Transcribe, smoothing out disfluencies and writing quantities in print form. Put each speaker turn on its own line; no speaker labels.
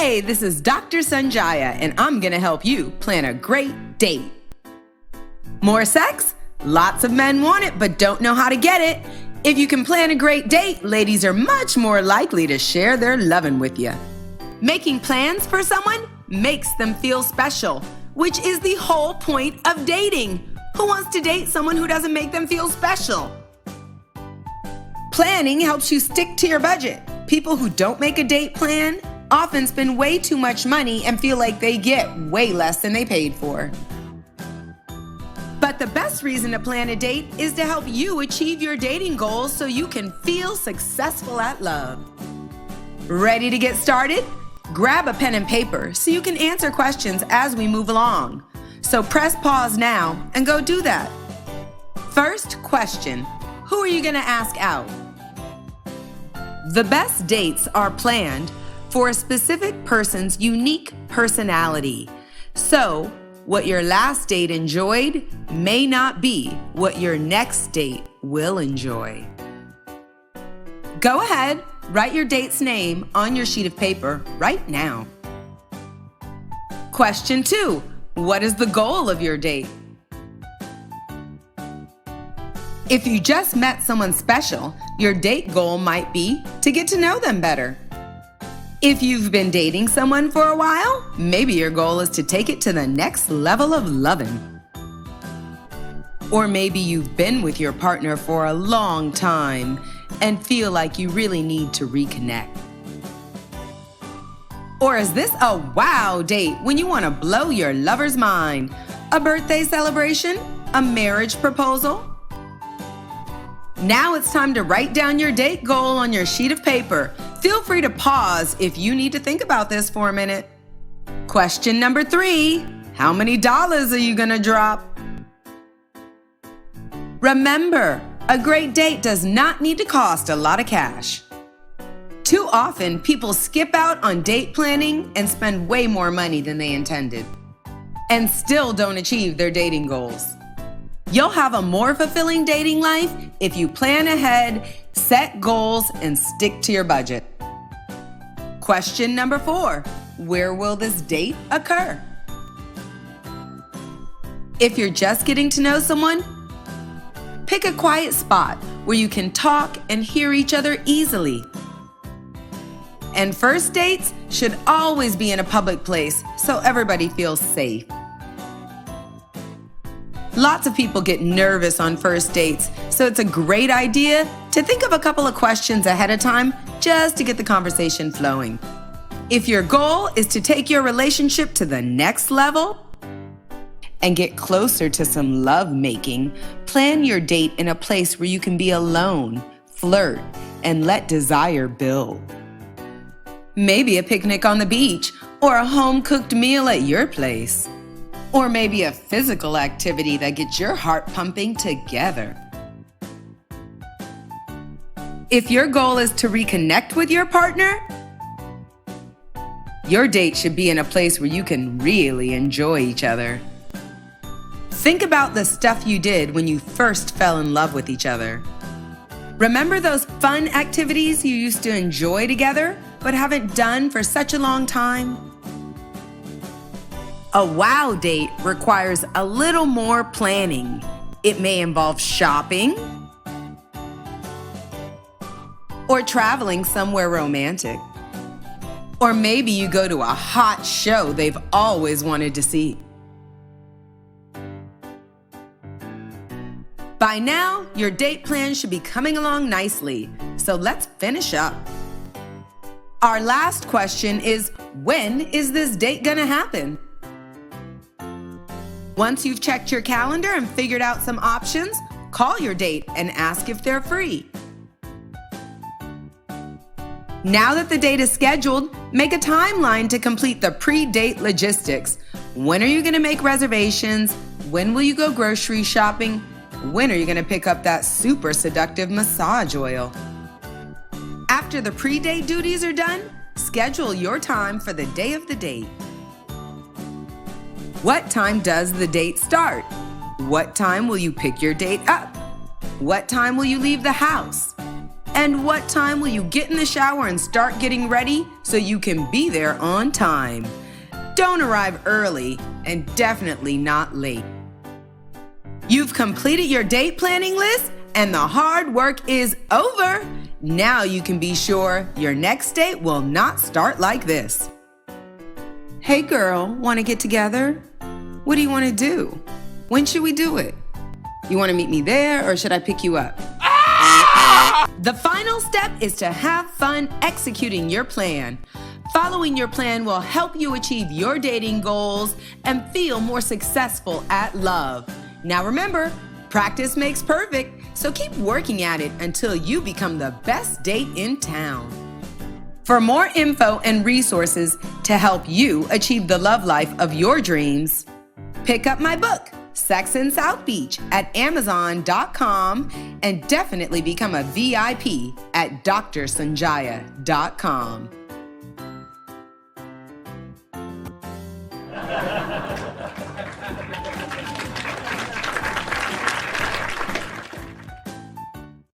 Hey, this is Dr. Sonjia, and I'm gonna help you plan a great date. More sex? Lots of men want it, but don't know how to get it. If you can plan a great date, ladies are much more likely to share their lovin' with you. Making plans for someone makes them feel special, which is the whole point of dating. Who wants to date someone who doesn't make them feel special? Planning helps you stick to your budget. People who don't make a date plan often spend way too much money and feel like they get way less than they paid for. But the best reason to plan a date is to help you achieve your dating goals so you can feel successful at love. Ready to get started? Grab a pen and paper so you can answer questions as we move along. So press pause now and go do that. First question, who are you gonna ask out? The best dates are planned for a specific person's unique personality. So, what your last date enjoyed may not be what your next date will enjoy. Go ahead, write your date's name on your sheet of paper right now. Question 2, what is the goal of your date? If you just met someone special, your date goal might be to get to know them better. If you've been dating someone for a while, maybe your goal is to take it to the next level of loving. Or maybe you've been with your partner for a long time and feel like you really need to reconnect. Or is this a wow date when you want to blow your lover's mind? A birthday celebration? A marriage proposal? Now it's time to write down your date goal on your sheet of paper. Feel free to pause if you need to think about this for a minute. Question number 3, how many dollars are you gonna drop? Remember, a great date does not need to cost a lot of cash. Too often, people skip out on date planning and spend way more money than they intended, and still don't achieve their dating goals. You'll have a more fulfilling dating life if you plan ahead, set goals, and stick to your budget. Question number 4, where will this date occur? If you're just getting to know someone, pick a quiet spot where you can talk and hear each other easily. And first dates should always be in a public place so everybody feels safe. Lots of people get nervous on first dates, so it's a great idea to think of a couple of questions ahead of time just to get the conversation flowing. If your goal is to take your relationship to the next level and get closer to some love making, plan your date in a place where you can be alone, flirt, and let desire build. Maybe a picnic on the beach or a home-cooked meal at your place. Or maybe a physical activity that gets your heart pumping together. If your goal is to reconnect with your partner, your date should be in a place where you can really enjoy each other. Think about the stuff you did when you first fell in love with each other. Remember those fun activities you used to enjoy together but haven't done for such a long time? A wow date requires a little more planning. It may involve shopping or traveling somewhere romantic. Or maybe you go to a hot show they've always wanted to see. By now, your date plan should be coming along nicely, so let's finish up. Our last question is, when is this date gonna happen? Once you've checked your calendar and figured out some options, call your date and ask if they're free. Now that the date is scheduled, make a timeline to complete the pre-date logistics. When are you going to make reservations? When will you go grocery shopping? When are you going to pick up that super seductive massage oil? After the pre-date duties are done, schedule your time for the day of the date. What time does the date start? What time will you pick your date up? What time will you leave the house? And what time will you get in the shower and start getting ready so you can be there on time. Don't arrive early and definitely not late. You've completed your date planning list and the hard work is over. Now you can be sure your next date will not start like this. Hey girl, want to get together? What do you want to do? When should we do it? You want to meet me there or should I pick you up? The final step is to have fun executing your plan. Following your plan will help you achieve your dating goals and feel more successful at love. Now remember, practice makes perfect, so keep working at it until you become the best date in town. For more info and resources to help you achieve the love life of your dreams, pick up my book, Sex in South Beach, at Amazon.com and definitely become a VIP at drsonjia.com.